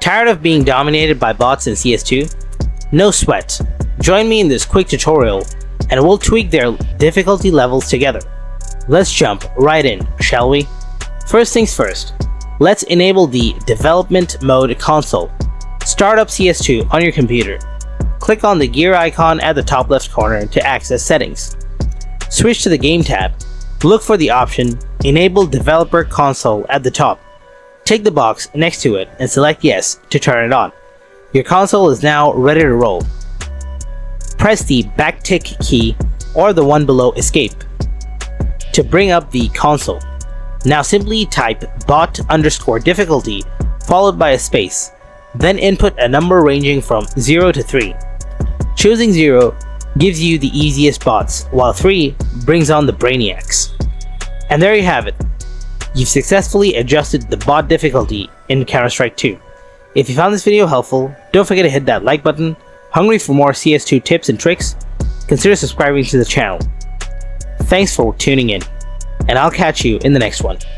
Tired of being dominated by bots in CS2? No sweat. Join me in this quick tutorial and we'll tweak their difficulty levels together. Let's jump right in, shall we? First things first, let's enable the development mode console. Start up CS2 on your computer. Click on the gear icon at the top left corner to access settings. Switch to the game tab. Look for the option Enable Developer Console at the top. Take the box next to it and select Yes to turn it on. Your console is now ready to roll. Press the backtick key or the one below Escape to bring up the console. Now simply type bot_difficulty followed by a space, then input a number ranging from 0 to 3. Choosing 0 gives you the easiest bots, while 3 brings on the brainiacs. And there you have it. You've successfully adjusted the bot difficulty in Counter-Strike 2. If you found this video helpful, don't forget to hit that like button. Hungry for more CS2 tips and tricks? Consider subscribing to the channel. Thanks for tuning in, and I'll catch you in the next one.